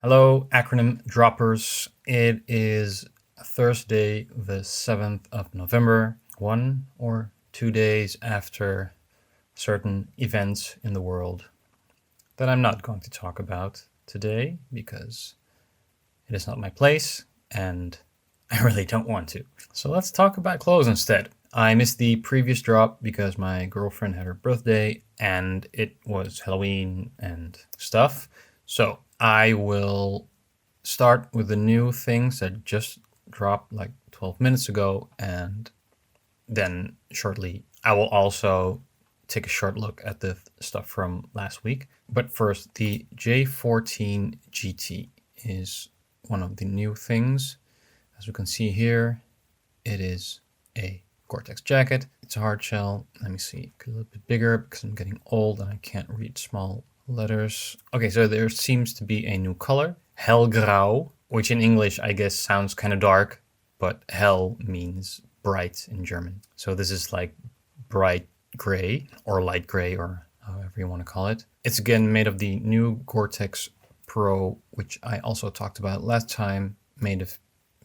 Hello, acronym droppers. It is Thursday, the 7th of November, 1 or 2 days after certain events in the world that I'm not going to talk about today because it is not my place and I really don't want to. So let's talk about clothes instead. I missed the previous drop because my girlfriend had her birthday and it was Halloween and stuff. So I will start with the new things that just dropped like 12 minutes ago, and then shortly I will also take a short look at the stuff from last week. But first, the J14 GT is one of the new things. As you can see here, it is a Gore-Tex jacket. It's a hard shell. Let me see, a little bit bigger because I'm getting old and I can't read small letters. Okay, so there seems to be a new color, hellgrau, which in English I guess sounds kind of dark, but hell means bright in German. So this is like bright gray or light gray or however you want to call it. It's again made of the new Gore-Tex Pro, which I also talked about last time, made of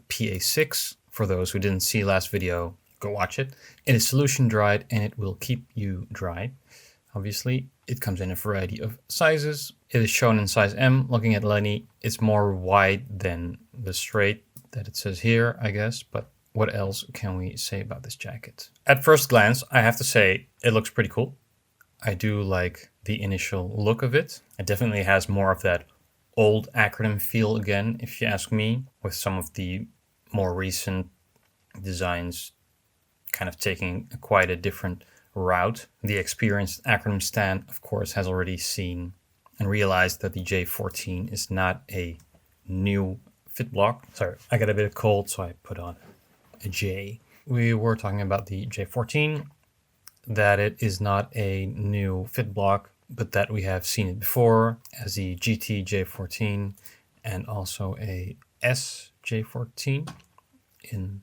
PA6. For those who didn't see last video, go watch it. It is solution dried and it will keep you dry. Obviously, it comes in a variety of sizes. It is shown in size M. Looking at Lenny, it's more wide than the straight that it says here, I guess. But what else can we say about this jacket? At first glance, I have to say it looks pretty cool. I do like the initial look of it. It definitely has more of that old acronym feel again, if you ask me, with some of the more recent designs kind of taking quite a different route. The experienced acronym stan, of course, has already seen and realized that the J14 is not a new fit block. Sorry, I got a bit of cold, so I put on a J. We were talking about the J14, that it is not a new fit block, but that we have seen it before as the GT J14 and also a S J14 in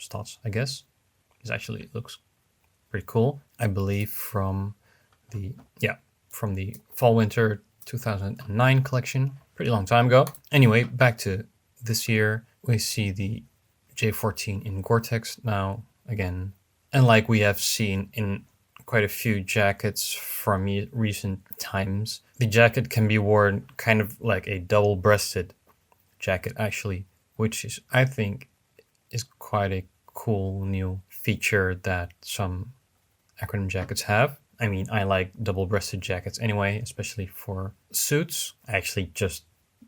Stotz, I guess. It actually looks pretty cool. I believe from the fall winter 2009 collection, pretty long time ago. Anyway, back to this year, we see the J14 in Gore-Tex now again, and like we have seen in quite a few jackets from recent times, the jacket can be worn kind of like a double-breasted jacket actually, which is, I think, is quite a cool new feature that some acronym jackets have. I mean, I like double-breasted jackets anyway, especially for suits. I actually just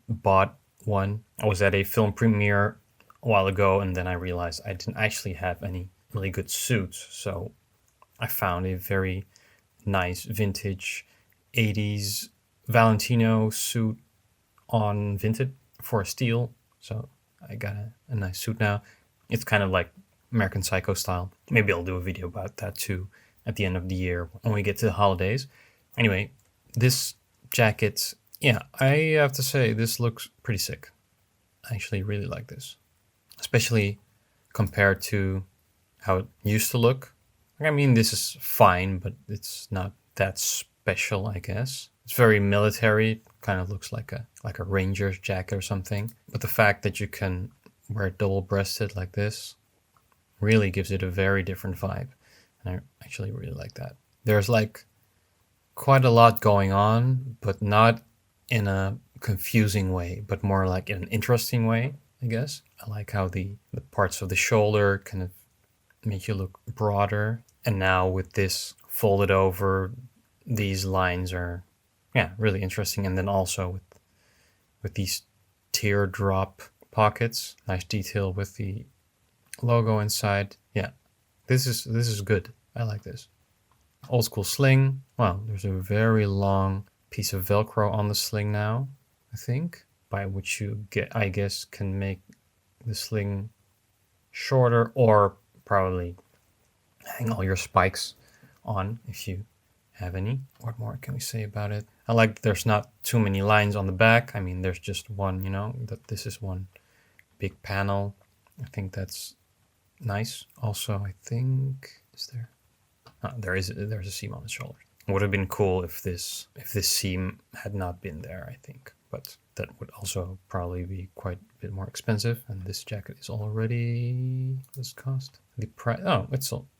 bought one. I was at a film premiere a while ago and then I realized I didn't actually have any really good suits, so I found a very nice vintage 80s Valentino suit on Vinted for a steal. So I got a nice suit now. It's kind of like American Psycho style. Maybe I'll do a video about that too at the end of the year when we get to the holidays. Anyway, this jacket, yeah, I have to say this looks pretty sick. I actually really like this, especially compared to how it used to look. I mean, this is fine, but it's not that special, I guess. It's very military, kind of looks like a ranger's jacket or something. But the fact that you can wear it double-breasted like this really gives it a very different vibe. And I actually really like that. There's like quite a lot going on, but not in a confusing way, but more like in an interesting way, I guess. I like how the parts of the shoulder kind of make you look broader. And now with this folded over, these lines are, yeah, really interesting. And then also with these teardrop pockets, nice detail with the logo inside. Yeah, this is good. I like this. Old school sling. Wow, there's a very long piece of Velcro on the sling now, I think, by which you I guess can make the sling shorter or probably hang all your spikes on if you have any. What more can we say about it? I like that there's not too many lines on the back. I mean, there's just one, you know, that this is one big panel. I think that's nice. Also, I think, is there? There's a seam on the shoulder. It would have been cool if this seam had not been there, I think. But that would also probably be quite a bit more expensive. And this jacket is already, what's it cost? The price, oh,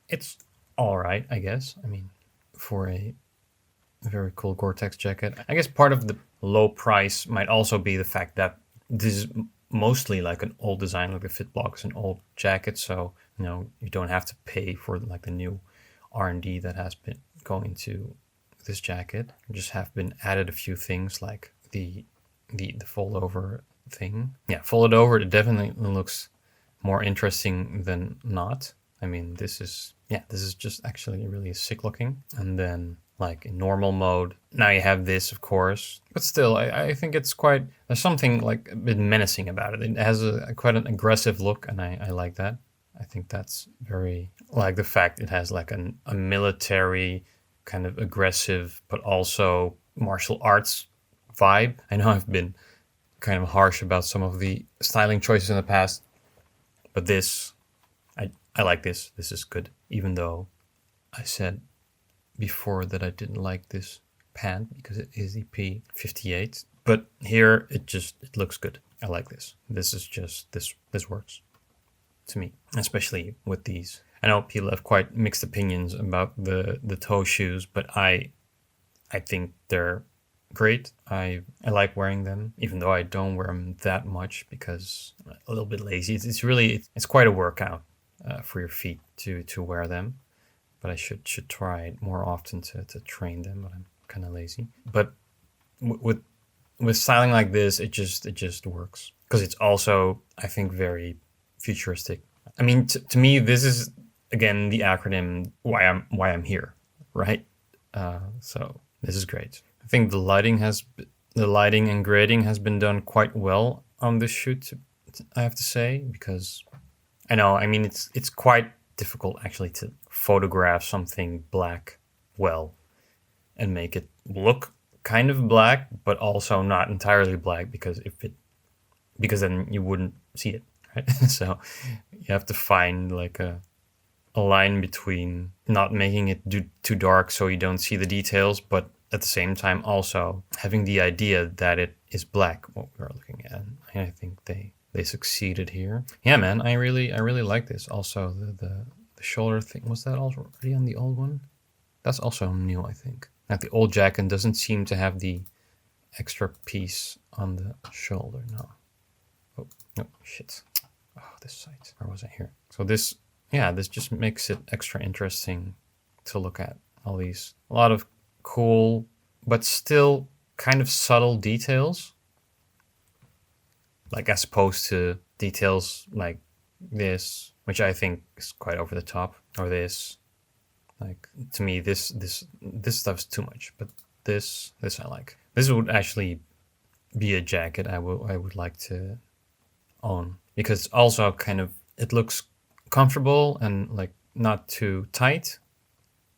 it's all right, I guess. I mean, for a very cool Gore-Tex jacket. I guess part of the low price might also be the fact that this is mostly like an old design, like the fit block is an old jacket, so you don't have to pay for like the new R&D that has been going into this jacket. Just have been added a few things like the fold over thing. Yeah, folded over, it definitely looks more interesting than not. I mean, this is just actually really sick looking. And then like in normal mode, now you have this, of course, but still, I think it's quite, there's something like a bit menacing about it. It has quite an aggressive look, and I like that. I think that's very, like the fact it has like a military kind of aggressive, but also martial arts vibe. I know I've been kind of harsh about some of the styling choices in the past, but this, I like this. This is good, even though I said before that I didn't like this pant because it is the P58. But here it looks good. I like this. This is just, this works to me, especially with these. I know people have quite mixed opinions about the toe shoes, but I think they're great. I like wearing them, even though I don't wear them that much because I'm a little bit lazy. It's quite a workout for your feet to wear them, but I should try it more often to train them, but I'm kind of lazy. But with styling like this, it just works because it's also, I think, very futuristic. I mean, to me, this is again the acronym why I'm here, right? So this is great. I think the lighting and grading has been done quite well on this shoot, I have to say, because I know, I mean, it's quite difficult actually to photograph something black well and make it look kind of black, but also not entirely black, because then you wouldn't see it, right? So you have to find like a line between not making it too dark so you don't see the details, but at the same time also having the idea that it is black, what we're looking at. And I think they succeeded here. Yeah, man, I really like this. Also, the shoulder thing, was that already on the old one? That's also new, I think. Like the old jacket doesn't seem to have the extra piece on the shoulder. No. Oh, no, shit. Oh, this side. Where was I here? So this just makes it extra interesting to look at. A lot of cool, but still kind of subtle details. Like as opposed to details like this, which I think is quite over the top, or this. Like to me, this stuff's too much. But this I like. This would actually be a jacket I would like to own, because also kind of it looks comfortable and like not too tight.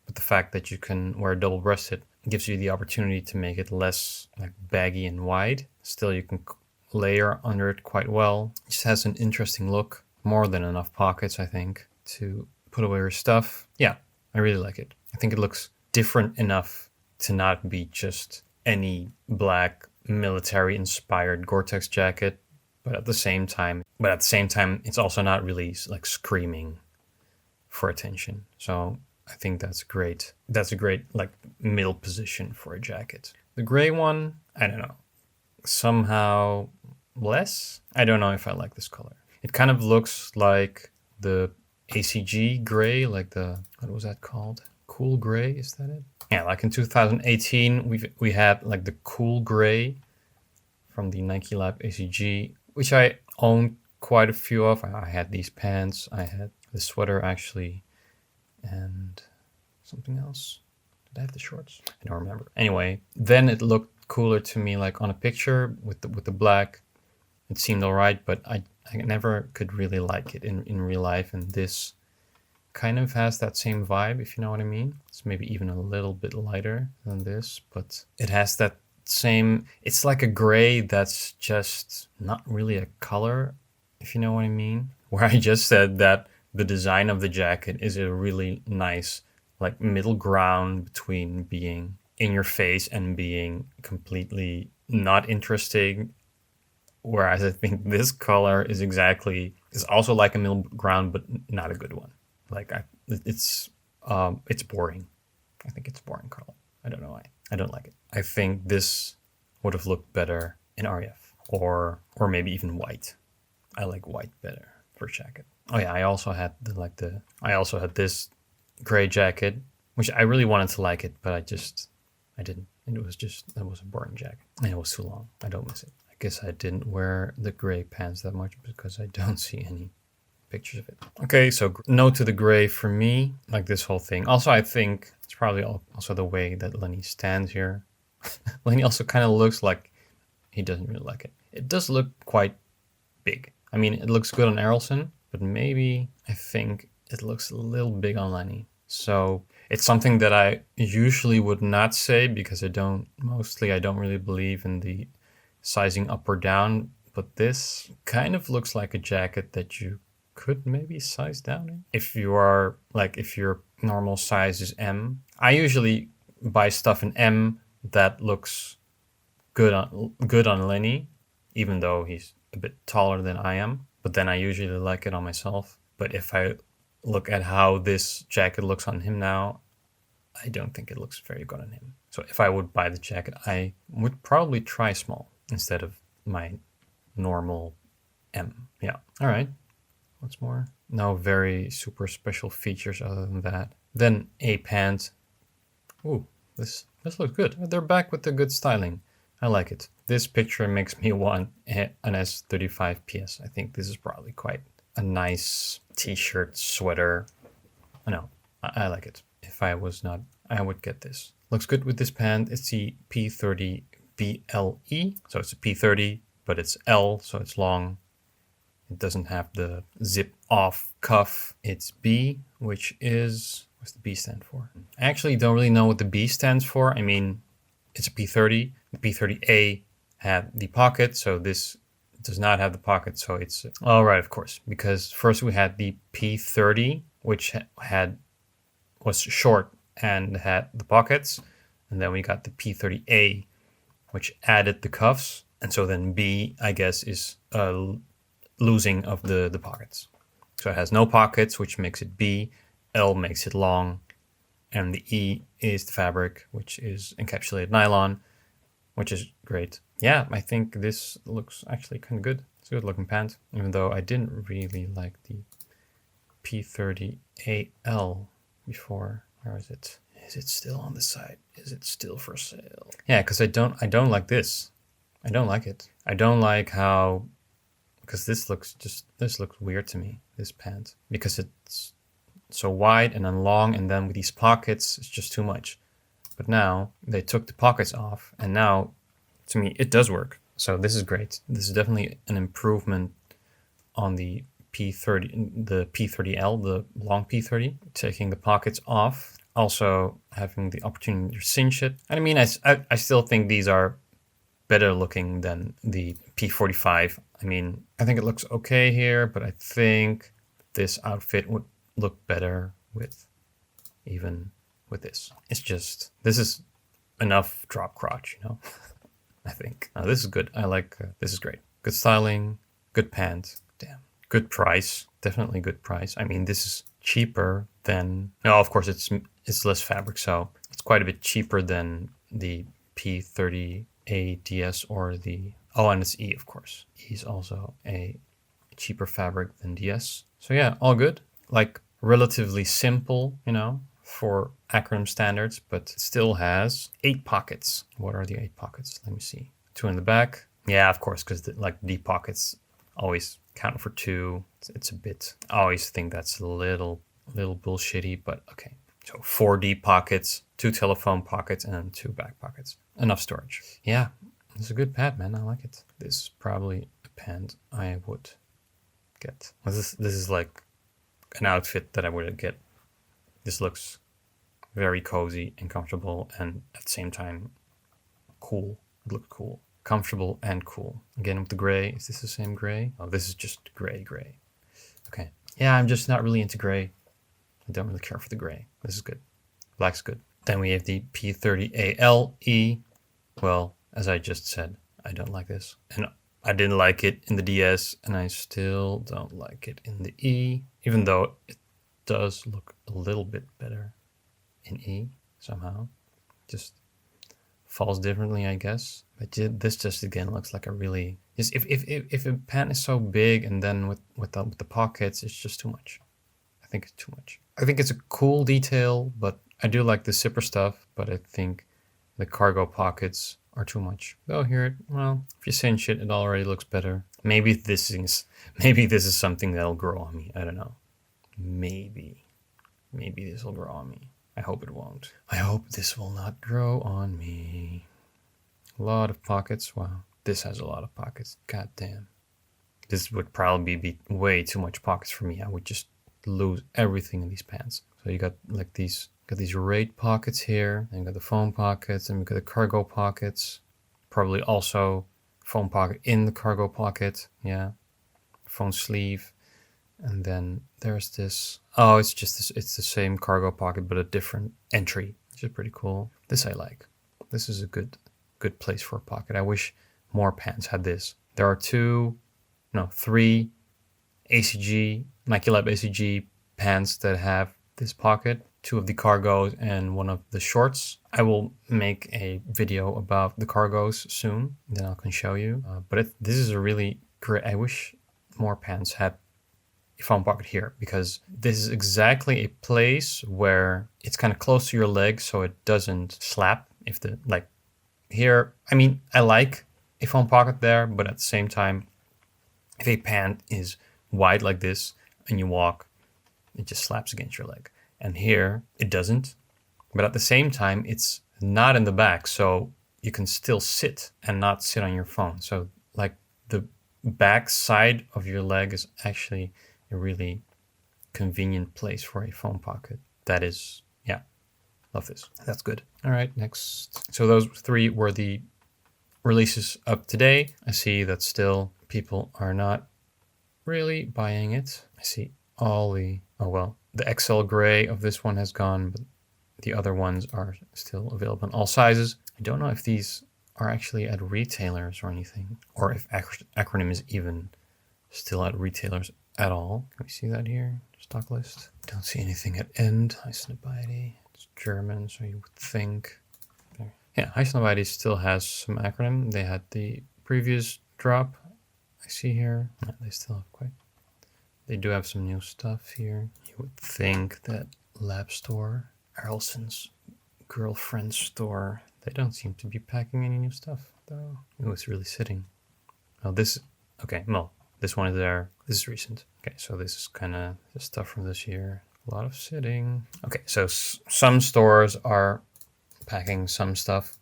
But the fact that you can wear double-breasted gives you the opportunity to make it less like baggy and wide. Still, you can layer under it quite well. It just has an interesting look. More than enough pockets, I think, to put away your stuff. Yeah, I really like it. I think it looks different enough to not be just any black military-inspired Gore-Tex jacket, but at the same time, it's also not really like screaming for attention. So I think that's great. That's a great like middle position for a jacket. The gray one, I don't know. Somehow less. I don't know if I like this color. It kind of looks like the ACG gray, like the, what was that called? Cool gray, is that it? Yeah, like in 2018, we had like the cool gray from the Nike Lab ACG, which I owned quite a few of. I had these pants, I had the sweater actually, and something else. Did I have the shorts? I don't remember. Anyway, then it looked cooler to me, like on a picture with the black. It seemed all right, but I never could really like it in real life. And this kind of has that same vibe, if you know what I mean. It's maybe even a little bit lighter than this, but it has that same, it's like a gray that's just not really a color, if you know what I mean. Where I just said that the design of the jacket is a really nice like middle ground between being in your face and being completely not interesting Whereas I think this color is also like a middle ground, but not a good one. Like it's boring. I think it's a boring color. I don't know why. I don't like it. I think this would have looked better in REF or maybe even white. I like white better for jacket. Oh yeah, I also had this gray jacket, which I really wanted to like it, but I didn't. And it was a boring jacket. And it was too long. I don't miss it. I guess I didn't wear the gray pants that much because I don't see any pictures of it. Okay, so no to the gray for me, like this whole thing. Also, I think it's probably also the way that Lenny stands here. Lenny also kind of looks like he doesn't really like it. It does look quite big. I mean, it looks good on Errolson, but maybe I think it looks a little big on Lenny. So it's something that I usually would not say because I don't really believe in the sizing up or down, but this kind of looks like a jacket that you could maybe size down in. If your normal size is M. I usually buy stuff in M that looks good on Lenny, even though he's a bit taller than I am, but then I usually like it on myself. But if I look at how this jacket looks on him now, I don't think it looks very good on him. So if I would buy the jacket, I would probably try small instead of my normal M. Yeah. All right. What's more? No very super special features other than that. Then a pant. Ooh, this looks good. They're back with the good styling. I like it. This picture makes me want an S35 PS. I think this is probably quite a nice t-shirt, sweater. I know. I like it. If I was not, I would get this. Looks good with this pant. It's the P30 BLE. So it's a P30, but it's L, so it's long. It doesn't have the zip off cuff. It's B, which is, what's the B stand for? I actually don't really know what the B stands for. I mean, it's a P30. The P30A had the pocket, so this does not have the pocket, so it's... All right, of course, because first we had the P30, which was short and had the pockets, and then we got the P30A, which added the cuffs, and so then B, I guess, is losing of the pockets. So it has no pockets, which makes it B, L makes it long, and the E is the fabric, which is encapsulated nylon, which is great. Yeah, I think this looks actually kind of good. It's a good looking pant, even though I didn't really like the P30AL before. Where is it? Is it still on the site? Is it still for sale? Yeah, because I don't like this. I don't like it. I don't like how, because this looks weird to me, this pant, because it's so wide and then long, and then with these pockets, it's just too much. But now they took the pockets off, and now to me it does work. So this is great. This is definitely an improvement on the P30, the P30L, the long P30, taking the pockets off, also having the opportunity to cinch it. And I mean, I still think these are better looking than the P45. I mean, I think it looks okay here, but I think this outfit would look better with this. It's just, this is enough drop crotch, you know? I think. This is good. I like, this is great. Good styling, good pants. Damn. Good price. Definitely good price. I mean, this is cheaper than, no, of course it's less fabric, so it's quite a bit cheaper than the P30A DS or the, oh, and it's E, of course. E is also a cheaper fabric than DS. So yeah, all good. Like relatively simple, you know, for ACRONYM standards, but it still has 8 pockets. What are the 8 pockets? Let me see. 2 in the back. Yeah, of course, because like the pockets always count for 2. It's a bit, I always think that's a little bullshitty, but okay. So 4 deep pockets, 2 telephone pockets, and then 2 back pockets. Enough storage. Yeah, it's a good pant, man. I like it. This is probably a pant I would get. This is like an outfit that I would get. This looks very cozy and comfortable, and at the same time cool. It looks cool. Comfortable and cool. Again with the gray. Is this the same gray? Oh, this is just gray. Okay. Yeah, I'm just not really into gray. I don't really care for the gray. This is good. Black's good. Then we have the P30ALE. Well, as I just said, I don't like this. And I didn't like it in the DS, and I still don't like it in the E, even though it does look a little bit better in E somehow. Just falls differently, I guess. But this just again looks like a really just if a pant is so big and then with the pockets, it's just too much. I think it's too much. I think it's a cool detail, but I do like the zipper stuff. But I think the cargo pockets are too much. Oh, here, well, if you cinch it, it already looks better. Maybe this is something that'll grow on me. I don't know. Maybe this will grow on me. I hope it won't. I hope this will not grow on me. A lot of pockets. Wow, this has a lot of pockets. God damn. This would probably be way too much pockets for me. I would just lose everything in these pants. So you got like these raid pockets here, and you got the phone pockets, and you got the cargo pockets. Probably also phone pocket in the cargo pocket. Yeah, phone sleeve. And then there's this, oh, it's just this, it's the same cargo pocket, but a different entry, which is pretty cool. This I like. This is a good place for a pocket. I wish more pants had this. There are three ACG, Nike Lab ACG pants that have this pocket, 2 of the cargos and 1 of the shorts. I will make a video about the cargos soon, then I can show you. But this is a really great, I wish more pants had phone pocket here, because this is exactly a place where it's kind of close to your leg so it doesn't slap. If the like here, I mean, I like a phone pocket there, but at the same time, if a pant is wide like this and you walk, it just slaps against your leg. And here it doesn't, but at the same time it's not in the back, so you can still sit and not sit on your phone. So like the back side of your leg is actually a really convenient place for a phone pocket. That is, yeah, love this. That's good. All right, next. So those 3 were the releases of today. I see that still people are not really buying it. I see all the, oh well, the XL gray of this one has gone, but the other ones are still available in all sizes. I don't know if these are actually at retailers or anything, or if ACRONYM is even still at retailers at all. Can we see that here? Stock list. Don't see anything at end. Highsnobiety. It's German, so you would think. There. Yeah, Highsnobiety still has some ACRONYM. They had the previous drop. I see here. Yeah, they still have quite. They do have some new stuff here. You would think that Lab Store, Erlson's girlfriend store, they don't seem to be packing any new stuff though. Oh, it's really sitting. Oh, this. Okay, well. This one is there. This is recent. Okay, so this is kind of the stuff from this year. A lot of sitting. Okay, so some stores are packing some stuff.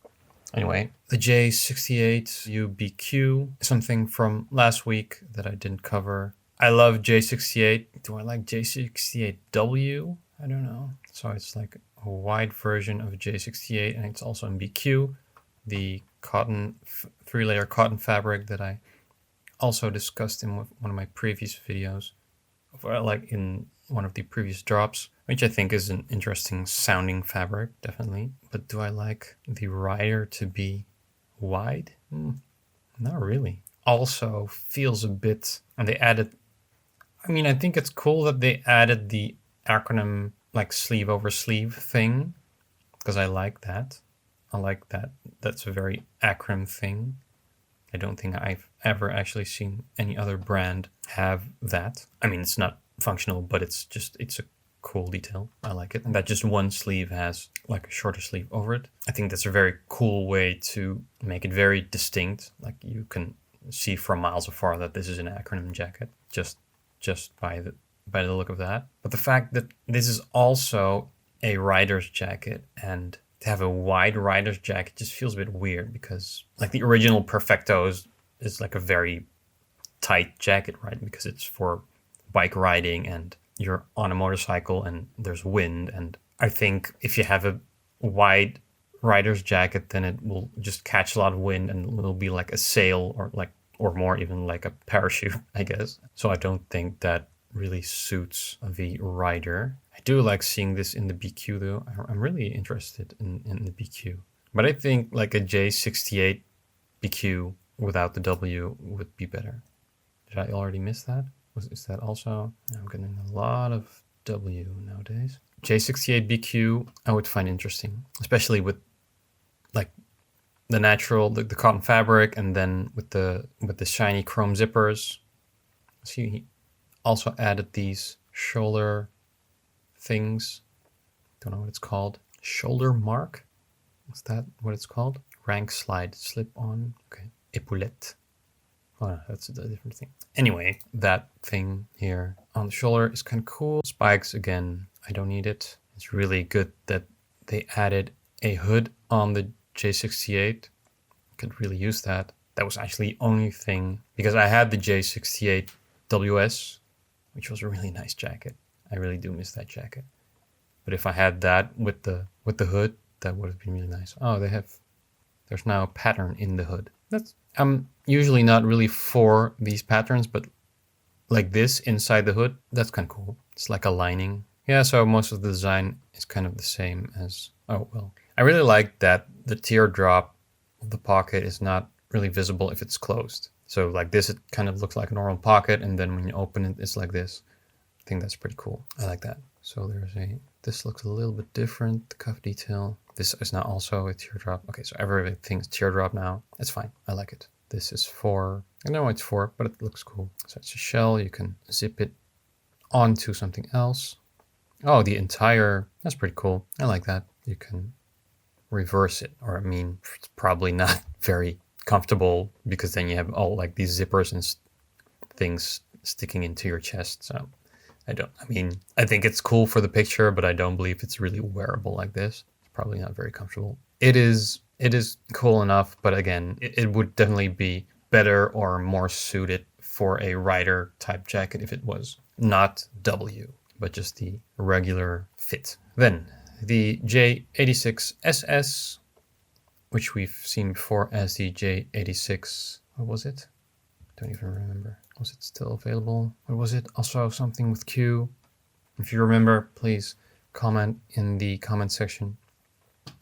Anyway, the J68 UBQ, something from last week that I didn't cover. I love J68. Do I like J68W? I don't know. So it's like a wide version of J68, and it's also in BQ, the cotton, 3-layer cotton fabric that I also discussed in one of my previous videos, like in one of the previous drops, which I think is an interesting sounding fabric, definitely. But do I like the rider to be wide? Not really. Also feels a bit, and they added, I mean, I think it's cool that they added the ACRONYM like sleeve over sleeve thing, because I like that. I like that. That's a very ACRONYM thing. I don't think I've ever actually seen any other brand have that. I mean, it's not functional, but it's a cool detail. I like it. And that just one sleeve has like a shorter sleeve over it. I think that's a very cool way to make it very distinct. Like you can see from miles afar that this is an ACRONYM jacket just by the look of that. But the fact that this is also a rider's jacket, and to have a wide rider's jacket just feels a bit weird, because like the original Perfecto is like a very tight jacket, right? Because it's for bike riding and you're on a motorcycle and there's wind. And I think if you have a wide rider's jacket, then it will just catch a lot of wind and it'll be like a sail or more even like a parachute, I guess. So I don't think that really suits the rider. I do like seeing this in the BQ though. I'm really interested in the BQ. But I think like a J68 BQ without the W would be better. Did I already miss that? Is that also? I'm getting a lot of W nowadays. J68BQ I would find interesting, especially with like the natural, the cotton fabric, and then with the shiny chrome zippers. See, he also added these shoulder things. Don't know what it's called. Shoulder mark? Is that what it's called? Rank slide slip on. Okay. Epaulette. Oh, no, that's a different thing. Anyway, that thing here on the shoulder is kind of cool. Spikes, again, I don't need it. It's really good that they added a hood on the J68. Could really use that. That was actually the only thing, because I had the J68 WS, which was a really nice jacket. I really do miss that jacket. But if I had that with the hood, that would have been really nice. Oh, there's now a pattern in the hood. I'm usually not really for these patterns, but like this inside the hood, that's kind of cool. It's like a lining. Yeah, so most of the design is kind of the same as, oh, well. I really like that the teardrop of the pocket is not really visible if it's closed. So like this, it kind of looks like a normal pocket, and then when you open it, it's like this. I think that's pretty cool. I like that. So this looks a little bit different, the cuff detail. This is now also a teardrop. Okay, so everything's teardrop now. That's fine, I like it. This is 4, I know it's 4, but it looks cool. So it's a shell, you can zip it onto something else. Oh, that's pretty cool. I like that. You can reverse it, or I mean, it's probably not very comfortable because then you have all like these zippers and things sticking into your chest. So I think it's cool for the picture, but I don't believe it's really wearable like this. It's probably not very comfortable. It is cool enough, but again, it would definitely be better or more suited for a rider type jacket if it was not W, but just the regular fit. Then the J86SS, which we've seen before as the J86, what was it? Don't even remember. Was it still available? What was it? Also something with Q. If you remember, please comment in the comment section.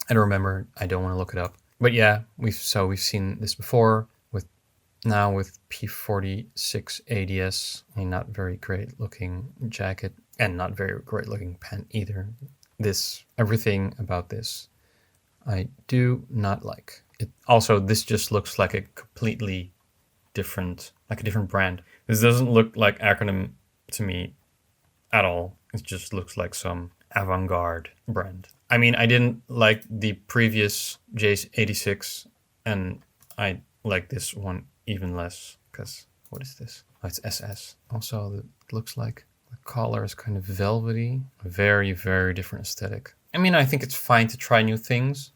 I don't remember. I don't want to look it up. But yeah, we've seen this before with P46 ADS, a not very great looking jacket and not very great looking pant either. Everything about this I do not like. It also, this just looks like a completely different brand. This doesn't look like ACRONYM to me at all. It just looks like some avant-garde brand. I mean, I didn't like the previous J86, and I like this one even less, because what is this? Oh, it's SS. Also, it looks like the collar is kind of velvety. Very, very different aesthetic. I mean, I think it's fine to try new things,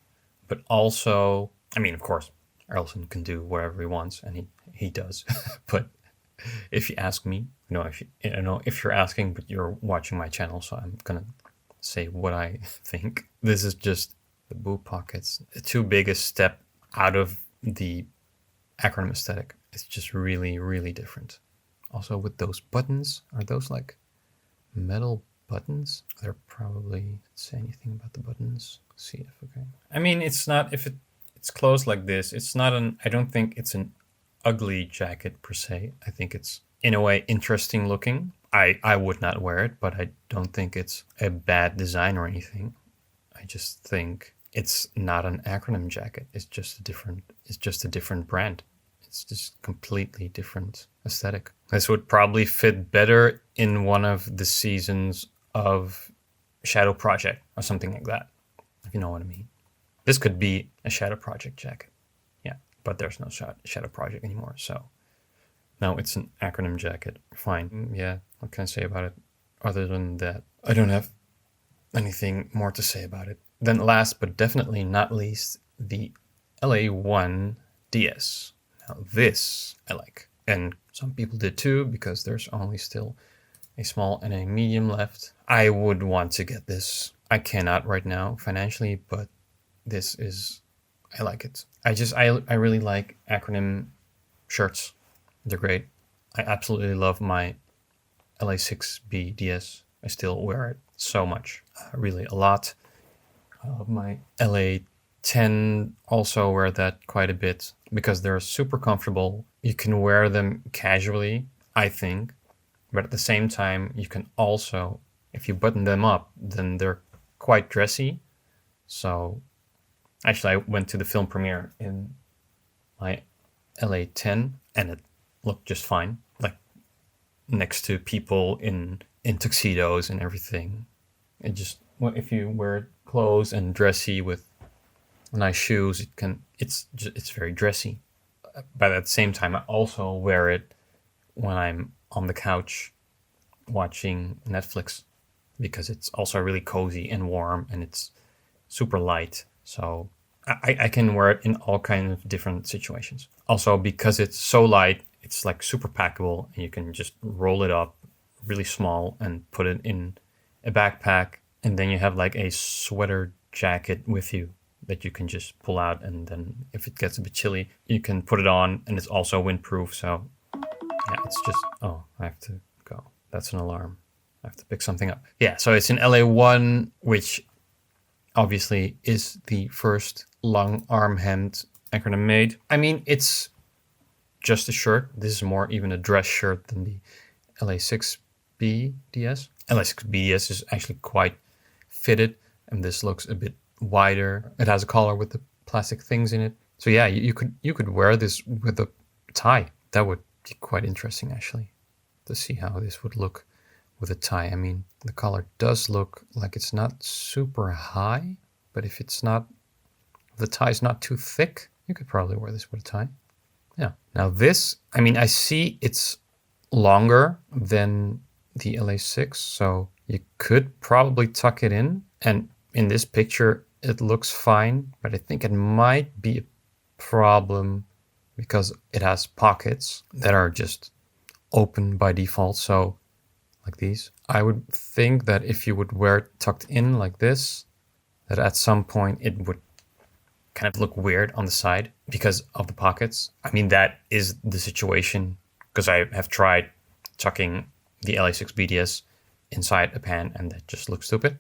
but also, I mean, of course, Erlson can do whatever he wants, and he does. But if you ask me, if you're asking, but you're watching my channel, so I'm gonna say what I think. This is just the boot pockets. The too big a step out of the ACRONYM aesthetic. It's just really, really different. Also with those buttons, are those like metal buttons? They're probably, say anything about the buttons. See if, okay. I mean, it's not, if it's closed like this, it's not I don't think it's an ugly jacket per se. I think it's in a way interesting looking. I would not wear it, but I don't think it's a bad design or anything. I just think it's not an ACRONYM jacket. It's just a different brand. It's just completely different aesthetic. This would probably fit better in one of the seasons of Shadow Project or something like that, if you know what I mean. This could be a Shadow Project jacket. Yeah, but there's no Shadow Project anymore, so now it's an ACRONYM jacket. Fine. Yeah, what can I say about it? Other than that, I don't have anything more to say about it. Then last but definitely not least, the LA1 DS. Now this I like. And some people did too, because there's only still a small and a medium left. I would want to get this. I cannot right now financially, but I like it. I really like ACRONYM shirts. They're great. I absolutely love my LA6B DS. I still wear it so much, really a lot. I love my LA 10 also wear that quite a bit because they're super comfortable. You can wear them casually, I think, but at the same time, you can also, if you button them up, then they're quite dressy. So actually, I went to the film premiere in my LA10 and it looked just fine, like next to people in tuxedos and everything. It just, well, if you wear clothes and dressy with nice shoes, it's very dressy. But at the same time, I also wear it when I'm on the couch watching Netflix because it's also really cozy and warm and it's super light. So I can wear it in all kinds of different situations. Also, because it's so light, it's like super packable and you can just roll it up really small and put it in a backpack. And then you have like a sweater jacket with you that you can just pull out. And then if it gets a bit chilly, you can put it on and it's also windproof. So yeah, it's just, oh, I have to go. That's an alarm. I have to pick something up. Yeah, so it's in LA1, which obviously is the first long arm hemmed acronym made. I mean, it's just a shirt. This is more even a dress shirt than the LA6BDS. LA6BDS is actually quite fitted, and this looks a bit wider. It has a collar with the plastic things in it. So yeah, you could wear this with a tie. That would be quite interesting actually, to see how this would look with a tie. I mean, the collar does look like it's not super high, but if the tie's not too thick, you could probably wear this with a tie. Yeah. Now this, I mean, I see it's longer than the LA6, so you could probably tuck it in. And in this picture, it looks fine, but I think it might be a problem because it has pockets that are just open by default. So like these, I would think that if you would wear it tucked in like this, that at some point it would kind of look weird on the side because of the pockets. I mean, that is the situation because I have tried tucking the LA6BDS inside a pant and that just looks stupid.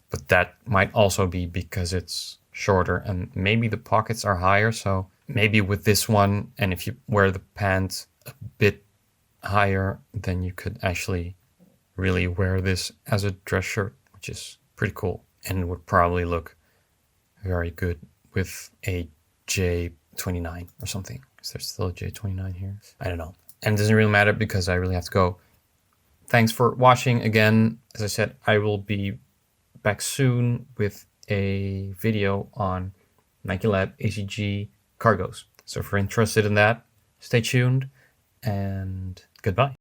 But that might also be because it's shorter and maybe the pockets are higher. So maybe with this one, and if you wear the pant a bit higher, then you could actually really wear this as a dress shirt, which is pretty cool and would probably look very good with a J29 or something. Is there still a J29 here? I don't know. And it doesn't really matter because I really have to go. Thanks for watching again. As I said, I will be back soon with a video on Nike Lab ACG cargos. So if you're interested in that, stay tuned and goodbye.